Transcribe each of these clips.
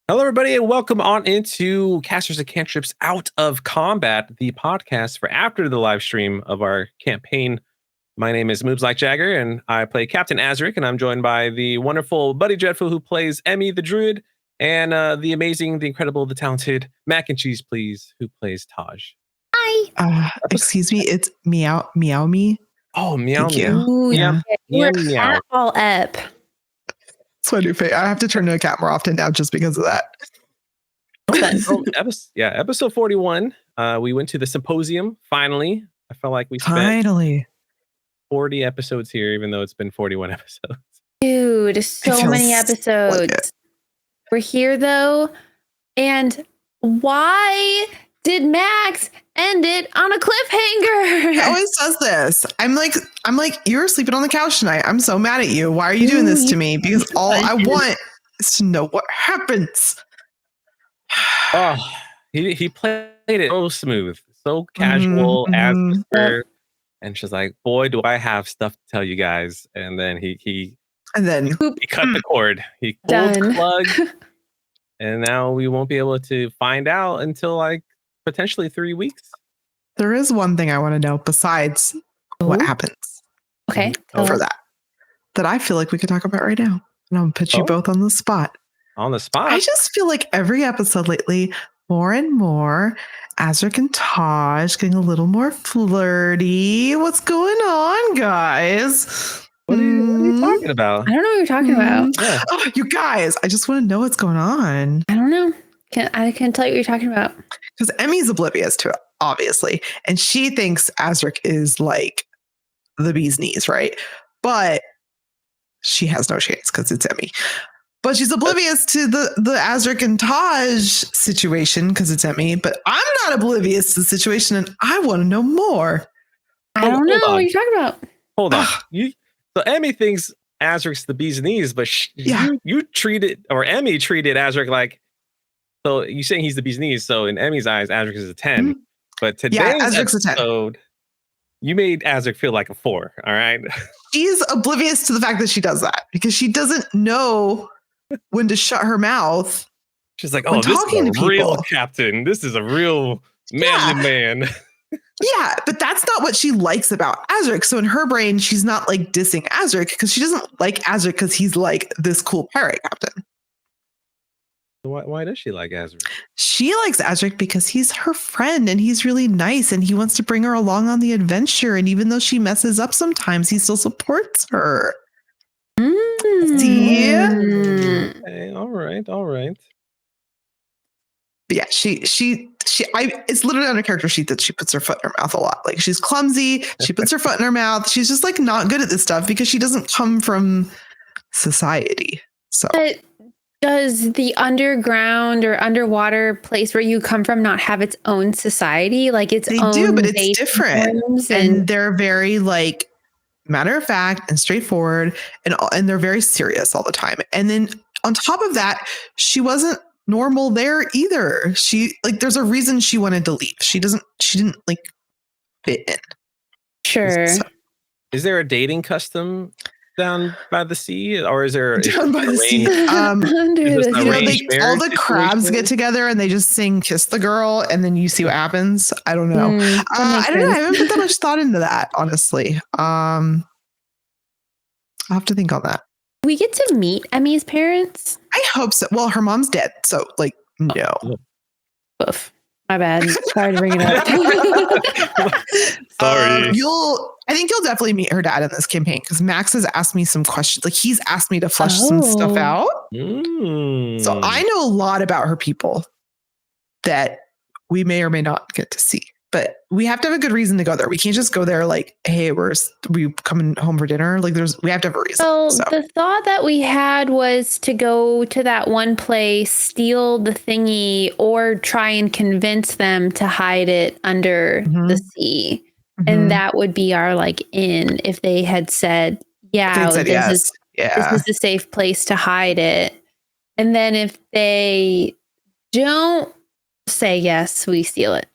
Hello, everybody, and welcome on into Casters and Cantrips Out of Combat, the podcast for after the live stream of our campaign. My name is Moves Like Jagger, and I play Captain Azric, and I'm joined by the wonderful Buddy Dreadful, who plays Emmy the Druid, and the amazing, the incredible, the talented Mac and Cheese, please, who plays Taj. Hi. Excuse me, it's Meow Me. Oh, Meow Thank Meow. you. Yeah. You're Meow. all up. It's my new face. I have to turn to a cat more often now just because of that. Episode 41. We went to the symposium finally. I felt like we spent 40 episodes here, even though it's been 41 episodes. Dude, so many episodes. We're here though. And why did Max end it on a cliffhanger? He always does this. I'm like, you were sleeping on the couch tonight. I'm so mad at you. Why are you doing this to me? Because all I want is to know what happens. Oh, he played it so smooth, so casual as her. And she's like, boy, do I have stuff to tell you guys. And then he cut the cord. He pulled the plug. And now we won't be able to find out until like potentially 3 weeks. There is one thing I want to know besides what happens. Okay. For that I feel like we could talk about right now. And I'm gonna put you both on the spot. On the spot? I just feel like every episode lately, more and more, Azric and Taj getting a little more flirty. What's going on, guys? What are you talking about? I don't know what you're talking about. Yeah. Oh, you guys, I just want to know what's going on. I don't know. I can't tell you what you're talking about. Because Emmy's oblivious to it, obviously. And she thinks Azric is like the bee's knees, right? But she has no chance because it's Emmy. But she's oblivious to the Azric and Taj situation because it's Emmy. But I'm not oblivious to the situation, and I want to know more. I don't know what you're talking about. Hold on. So Emmy thinks Azric's the bee's knees, but you treated, or Emmy treated Azric like, so you're saying he's the bee's knees. So in Emmy's eyes, Azric is a 10. Mm-hmm. But today's Azric's episode, you made Azric feel like a 4. All right. She's oblivious to the fact that she does that because she doesn't know when to shut her mouth. She's like, oh, this is a real captain. This is a real man. Yeah, but that's not what she likes about Azric. So in her brain, she's not like dissing Azric because she doesn't like Azric because he's like this cool pirate captain. Why does she like Azric? She likes Azric because he's her friend and he's really nice and he wants to bring her along on the adventure. And even though she messes up sometimes, he still supports her. See? Okay, all right. But yeah, it's literally on her character sheet that she puts her foot in her mouth a lot. Like she's clumsy. She puts her foot in her mouth. She's just like not good at this stuff because she doesn't come from society. So. But does the underground or underwater place where you come from not have its own society? Like its own? They do, but it's different. And they're very like matter of fact and straightforward, and they're very serious all the time. And then on top of that, she wasn't normal there either. She like there's a reason she wanted to leave. She didn't like fit in. Sure. Is there a dating custom down by the sea, or is there down by the sea? All the crabs get together and they just sing "Kiss the Girl," and then you see what happens. I don't know. I don't know. I haven't put that much thought into that, honestly. I'll have to think on that. We get to meet Emmy's parents. I hope so. Well, her mom's dead, so like no. Oof. My bad. Sorry to bring it up. Sorry. I think you'll definitely meet her dad in this campaign because Max has asked me some questions. Like he's asked me to flesh some stuff out. So I know a lot about her people that we may or may not get to see. But we have to have a good reason to go there. We can't just go there like, hey, we coming home for dinner. Like we have to have a reason. So the thought that we had was to go to that one place, steal the thingy, or try and convince them to hide it under the sea. Mm-hmm. And that would be our like in if they had said, this is a safe place to hide it. And then if they don't say yes, we steal it.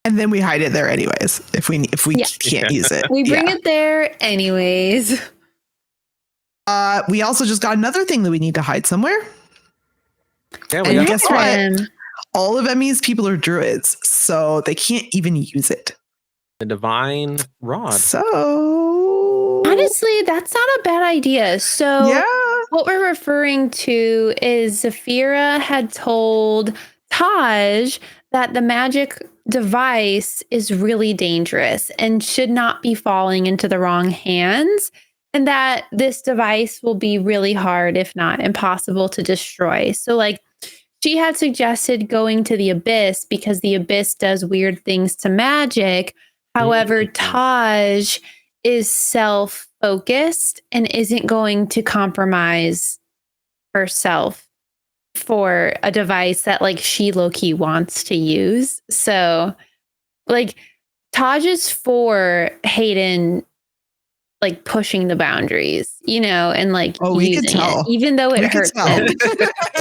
And then we hide it there anyways, if we can't use it. We bring it there anyways. We also just got another thing that we need to hide somewhere. Yeah, and guess what? All of Emmy's people are druids, so they can't even use it. The divine rod. So honestly, that's not a bad idea. So yeah. What we're referring to is Zafira had told Taj that the magic device is really dangerous and should not be falling into the wrong hands, and that this device will be really hard, if not impossible, to destroy. So, like, she had suggested going to the abyss because the abyss does weird things to magic. However, Taj is self-focused and isn't going to compromise herself for a device that like she low-key wants to use. So like Taj is for Hayden like pushing the boundaries, you know, and like using it, even though it hurts him.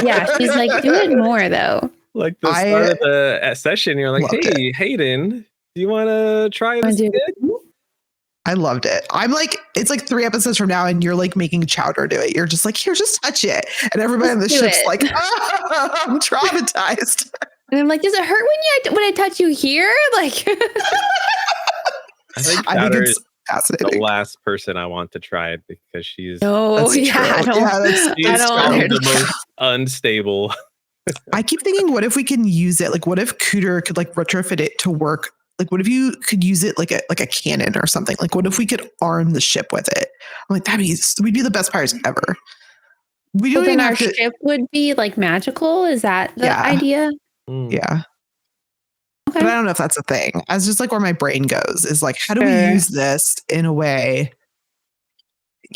Yeah, she's like, do it more though. Like the start of the session, you're like, hey, Hayden, do you want to try this again? I loved it. I'm like, it's like 3 episodes from now, and you're like making Chowder do it. You're just like, here, just touch it. And everybody on the ship's like, I'm traumatized. And I'm like, does it hurt when I touch you here? Like, I think Chowder is the last person I want to try it because she's I don't want her the most unstable. I keep thinking, what if we can use it? Like, what if Cooter could like retrofit it to work? Like, what if you could use it like a cannon or something? Like, what if we could arm the ship with it? I'm like, we'd be the best pirates ever. We don't even our ship would be like magical. Is that the idea? Yeah. Okay. But I don't know if that's a thing. That's just like where my brain goes, is like, how do we use this in a way?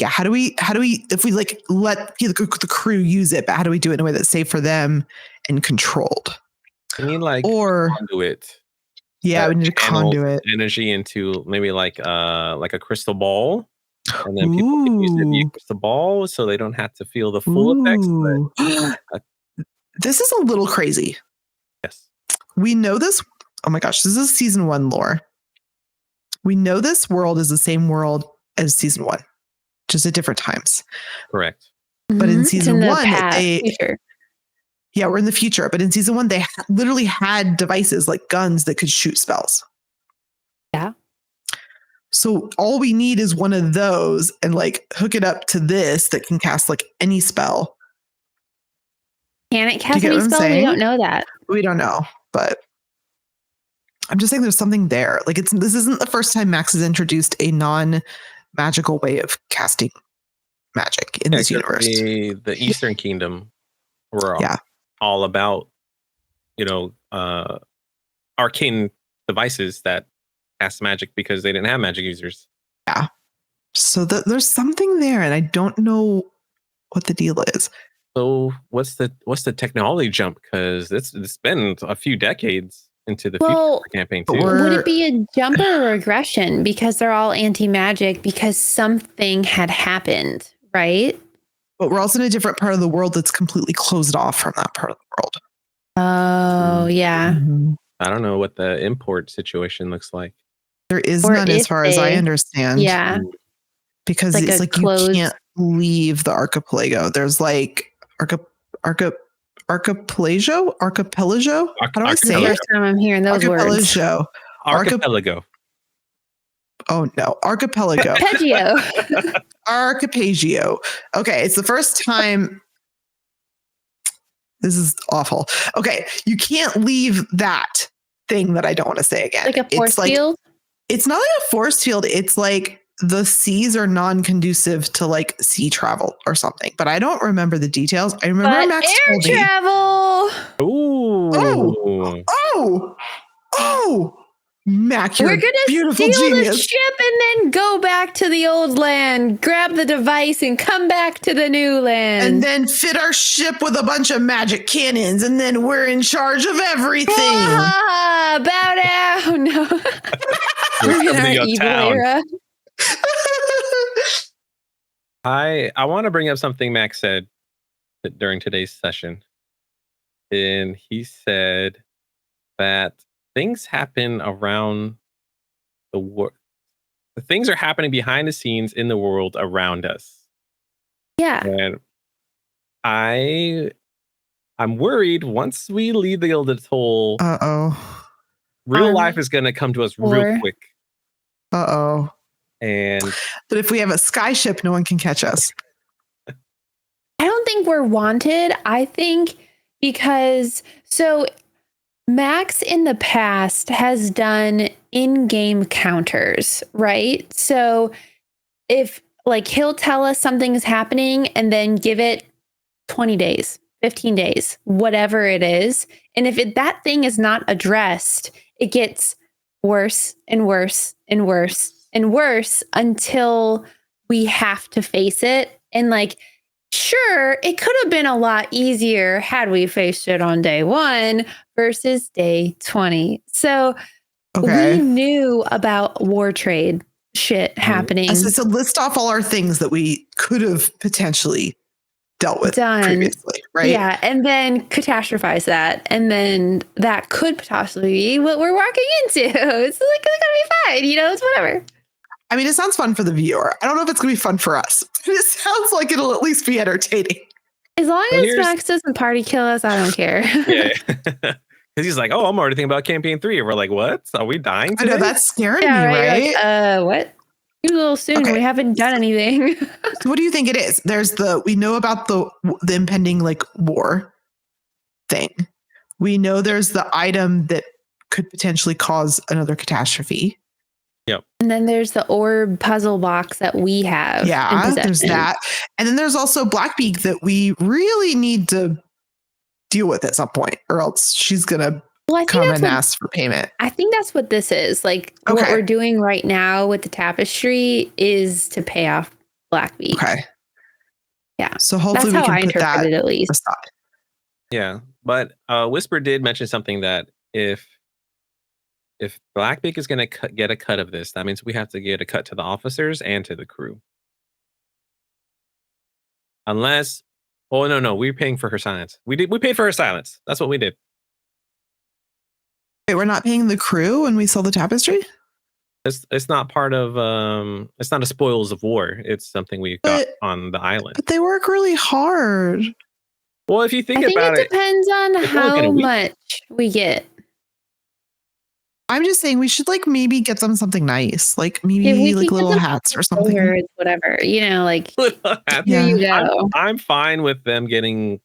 Yeah. How do we, if we like let the crew use it, but how do we do it in a way that's safe for them and controlled? I mean, like, conduit. Yeah, we need to conduit energy into maybe like a crystal ball, and then people can use it via crystal ball, so they don't have to feel the full effects. But, this is a little crazy. Yes, we know this. Oh my gosh, this is season 1 lore. We know this world is the same world as season 1, just at different times. Correct. But in season 1, yeah, we're in the future. But in season 1, they literally had devices like guns that could shoot spells. Yeah. So all we need is one of those and like hook it up to this that can cast like any spell. Can it cast any spell? We don't know that. We don't know, but I'm just saying there's something there. Like this isn't the first time Max has introduced a non-magical way of casting magic in this universe. The Eastern Kingdom were all about, arcane devices that cast magic because they didn't have magic users. Yeah. So there's something there, and I don't know what the deal is. So what's the technology jump? Because it's been a few decades into the future campaign too. Would it be a jump or a regression? Because they're all anti-magic because something had happened, right? But we're also in a different part of the world that's completely closed off from that part of the world. Oh, yeah. Mm-hmm. I don't know what the import situation looks like. There is none as far as I understand. Yeah. Because it's like you can't leave the archipelago. There's like archipelago? How do I say it? First time I'm hearing those words. Archipelago. Oh no, archipelago. Archipelago. Okay, it's the first time. This is awful. Okay, you can't leave that thing that I don't want to say again. Like a force field? It's not like a force field. It's like the seas are non-conducive to like sea travel or something. But I don't remember the details. I remember Max air travel. Ooh. Oh. Mac, you're We're gonna steal the ship and then go back to the old land, grab the device and come back to the new land. And then fit our ship with a bunch of magic cannons, and then we're in charge of everything. Bow down. No. We're in our evil era. I want to bring up something Max said during today's session. And he said that things happen around the world. Things are happening behind the scenes in the world around us. Yeah. And I'm worried once we leave the Gilded Toll, real life is going to come to us real quick. And but if we have a sky ship, no one can catch us. I don't think we're wanted. I think because Max in the past has done in-game counters, right? So if he'll tell us something's happening and then give it 20 days, 15 days, whatever it is. And if that thing is not addressed, it gets worse and worse and worse and worse until we have to face it. And sure, it could have been a lot easier had we faced it on day 1 versus day 20. So we knew about war trade shit happening. So list off all our things that we could have potentially dealt with previously, right? Yeah, and then catastrophize that. And then that could possibly be what we're walking into. It's gonna be fine, it's whatever. I mean, it sounds fun for the viewer. I don't know if it's going to be fun for us. It sounds like it'll at least be entertaining. As long as Max doesn't party kill us, I don't care. Yeah. Because he's like, I'm already thinking about campaign 3. And we're like, what? Are we dying today? I know, that's scaring me, right? What? Too little soon. We haven't done anything. So what do you think it is? We know about the impending war thing. We know there's the item that could potentially cause another catastrophe. Yep. And then there's the orb puzzle box that we have. Yeah, there's that. And then there's also Blackbeak that we really need to deal with at some point, or else she's going to come and ask for payment. I think that's what this is. What we're doing right now with the tapestry is to pay off Blackbeak. Okay. Yeah. So hopefully that's we how can I put that interpret it, at least. aside. Yeah. But Whisper did mention something that if Blackbeak is going to get a cut of this, that means we have to get a cut to the officers and to the crew. Unless, no, we're paying for her silence. We paid for her silence. That's what we did. Wait, we're not paying the crew when we sell the tapestry? It's not part of it's not a spoils of war. It's something we got on the island. But they work really hard. Well, if you think about it, it depends on how much we get. I'm just saying we should maybe get them something nice, maybe little hats or something. Whatever, little hats. Here you go. I'm fine with them getting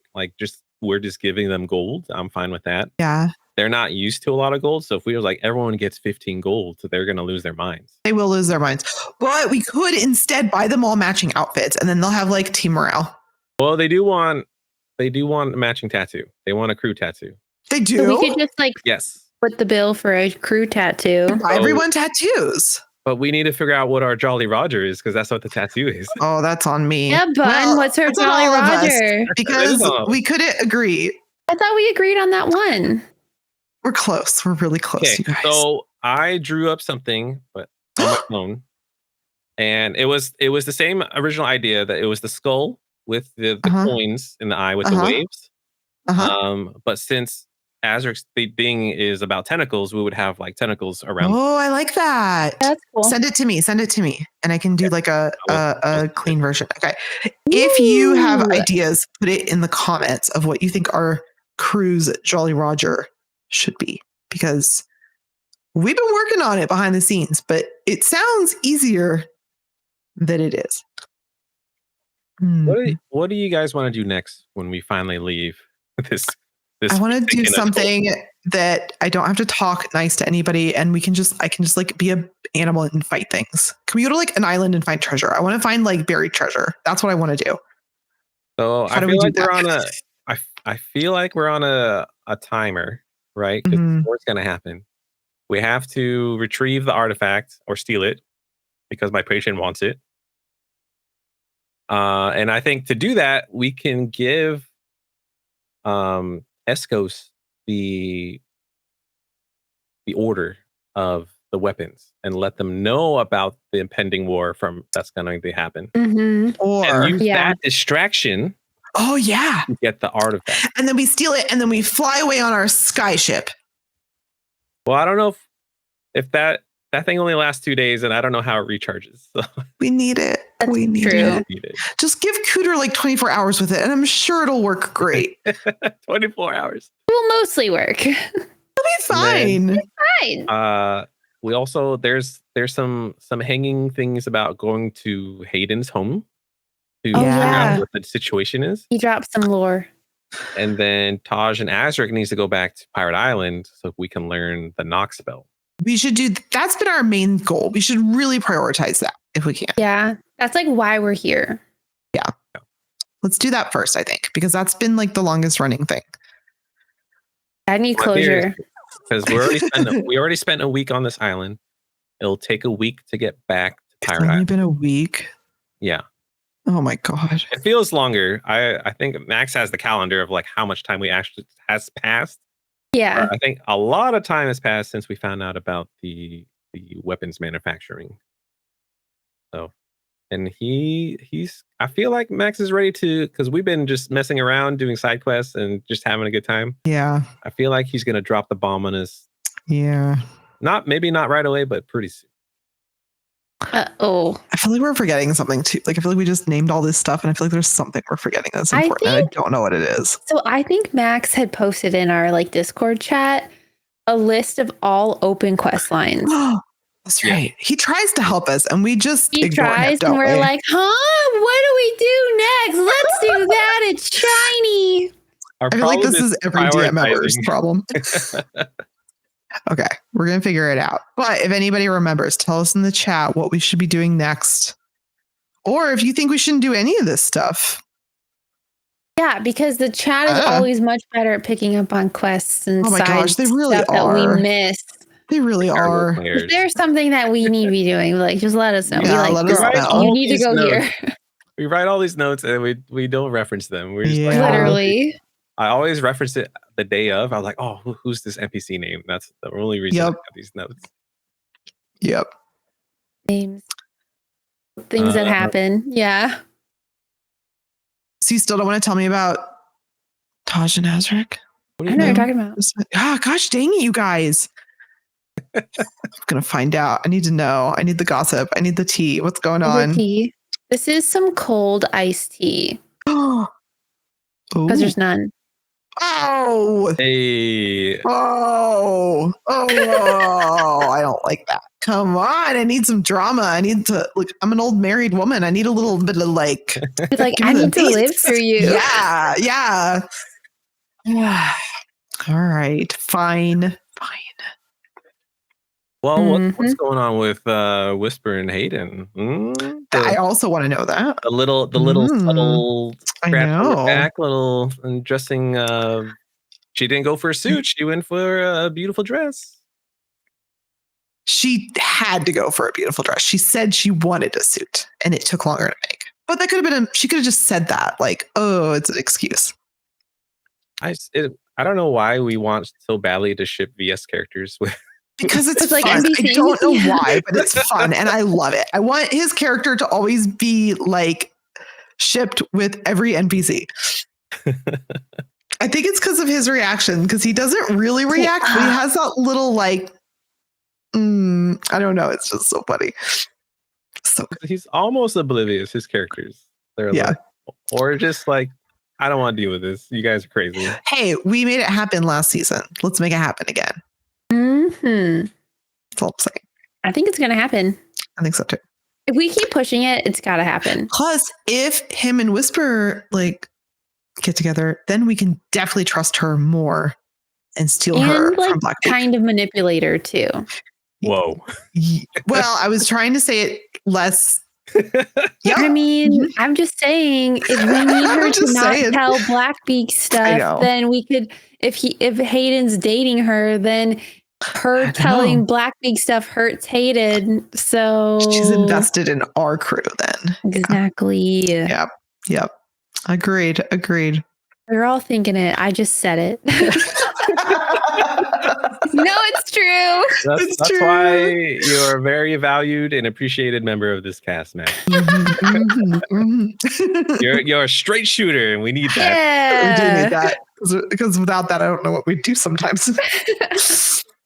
we're just giving them gold. I'm fine with that. Yeah. They're not used to a lot of gold. So if we were everyone gets 15 gold, so they're going to lose their minds. They will lose their minds. But we could instead buy them all matching outfits and then they'll have team morale. Well, they do want a matching tattoo. They want a crew tattoo. They do? So we could just yes. Put the bill for a crew tattoo. Buy everyone tattoos. But we need to figure out what our Jolly Roger is because that's what the tattoo is. Oh, that's on me. Yeah, Bun, what's her Jolly Roger? Because we couldn't agree. I thought we agreed on that one. We're close. We're really close, you guys. So I drew up something, but on my phone. And it was the same original idea that it was the skull with the coins in the eye with the waves. But since Azric's thing is about tentacles, we would have tentacles around. Oh, I like that. That's cool. Send it to me. And I can do a clean version. Okay. If you have ideas, put it in the comments of what you think our crew's Jolly Roger should be, because we've been working on it behind the scenes, but it sounds easier than it is. What do you guys want to do next when we finally leave this? I want to do something that I don't have to talk nice to anybody, and I can just be an animal and fight things. Can we go to an island and find treasure? I want to find buried treasure. That's what I want to do. So I feel like we're on a timer, right? Because what's going to happen? We have to retrieve the artifact or steal it because my patient wants it. And I think to do that, we can give Escos the order of the weapons and let them know about the impending war that's going to happen. Or use that distraction. Oh yeah, to get the artifact, and then we steal it, and then we fly away on our sky ship. Well, I don't know if that thing only lasts 2 days, and I don't know how it recharges. So. We need it. We need true. it. Just give Cooter like 24 hours with it, and I'm sure it'll work great. 24 hours. It will mostly work. It'll be fine. It's fine. We also there's some hanging things about going to Hayden's home to figure out what the situation is. He dropped some lore. And then Taj and Azric needs to go back to Pirate Island so we can learn the Nox spell. We should that's been our main goal. We should really prioritize that if we can. Yeah. That's like why we're here. Yeah. Let's do that first, I think, because that's been like the longest running thing. I need closure. Because we already spent a week on this island. It'll take a week to get back to Pirate Island. It's only been a week. Yeah. Oh my God. It feels longer. I think Max has the calendar of like how much time we actually has passed. Yeah. I think a lot of time has passed since we found out about the weapons manufacturing. So, and he's I feel like Max is ready to, because we've been just messing around doing side quests and just having a good time. Yeah. I feel like he's gonna drop the bomb on us. Yeah. Maybe not right away, but pretty soon. I feel like we're forgetting something too. Like I feel like we just named all this stuff, and I feel like there's something we're forgetting that's important. I don't know what it is. So I think Max had posted in our like Discord chat a list of all open quest lines. That's right. He tries to help us, and we just he tries, and we're like, "Huh? What do we do next? Let's do that. It's shiny." I feel like this is every DM ever's problem. Okay, we're going to figure it out. But if anybody remembers, tell us in the chat what we should be doing next. Or if you think we shouldn't do any of this stuff. Yeah, because the chat is always much better at picking up on quests and they really stuff that we miss. They really are. If there's something that we need to be doing, like just let us know. Yeah, let us know. You need to go here. We write all these notes and we don't reference them. We're just literally. I always reference it the day of. I'm like, oh, who's this NPC name? That's the only reason I have these notes. Yep. Names. Things that happen. Yeah. So you still don't want to tell me about Taj and Azric? I know what you're talking about. Gosh dang it, you guys. I'm going to find out. I need to know. I need the gossip. I need the tea. What's going on? Tea. This is some cold iced tea. Because there's none. Oh. Hey. Oh. I don't like that. Come on. I need some drama. I need to look. I'm an old married woman. I need a little bit of like. It's like I need to live through you. Yeah. All right. Fine. Well, what's going on with Whisper and Hayden? I also want to know that. The little subtle scratch on her back, little dressing. She didn't go for a suit. She went for a beautiful dress. She had to go for a beautiful dress. She said she wanted a suit, and it took longer to make. But that could have been. She could have just said that, like, "Oh, it's an excuse." I don't know why we want so badly to ship VS characters with. Because it's like fun. NPCs. I don't know why, but it's fun and I love it. I want his character to always be like shipped with every NPC. I think it's because of his reaction, because he doesn't really react, but he has that little like, I don't know. It's just so funny. So he's almost oblivious. His characters, they're like, or just like, I don't want to deal with this. You guys are crazy. Hey, we made it happen last season. Let's make it happen again. That's all I'm saying. I think it's going to happen. I think so too. If we keep pushing it, it's got to happen. Plus, if him and Whisper like get together, then we can definitely trust her more and steal her like, from Blackbeak. Kind of manipulate her too. Whoa. Well, I was trying to say it less. I mean, I'm just saying, if we need her to not tell Blackbeak stuff, then we could. If Hayden's dating her, then her telling Blackbeak stuff hurts Hayden. So she's invested in our crew then. Exactly. Yep. Agreed. We're all thinking it. I just said it. No, it's true. That's true. Why you're a very valued and appreciated member of this cast, man. You're a straight shooter, and we need that. Yeah. We do need that, because without that, I don't know what we'd do sometimes.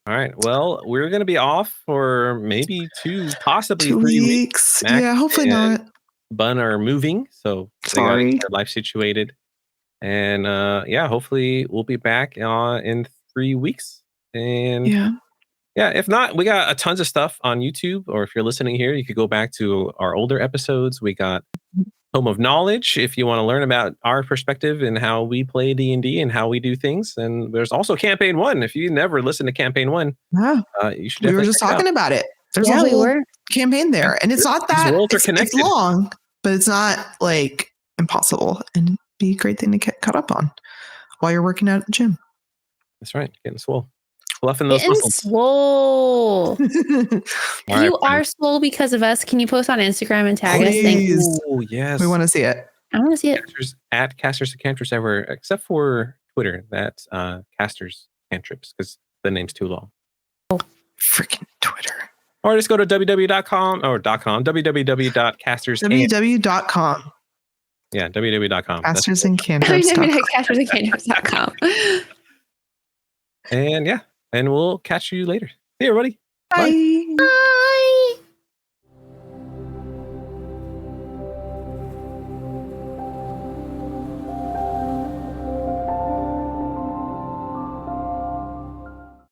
All right. Well, we're going to be off for maybe possibly 3 weeks. Yeah, hopefully not. Bun are moving, so they got Sorry. their life situated. And hopefully we'll be back in 3 weeks. And if not, we got a tons of stuff on YouTube, or if you're listening here, you could go back to our older episodes. We got Home of Knowledge if you want to learn about our perspective and how we play D&D and how we do things. And there's also Campaign 1. If you never listened to Campaign 1, you should. We were just talking about it. There's a whole campaign there, and it's not that it's long, but it's not like impossible, and it'd be a great thing to get caught up on while you're working out at the gym. That's right, getting swole, fluffing those getting muscles. Swole. You are swole because of us. Can you post on Instagram and tag us? Thank you. Oh yes, we want to see it. I want to see it. At Casters and Cantrips everywhere, except for Twitter. That's Casters Cantrips because the name's too long. Oh, freaking Twitter. Or just go to www.com. www.casters. www.com. Yeah, www.com. Casters and Cantrips. Castersandcantrips.com. And we'll catch you later. See you, everybody. Bye. Bye.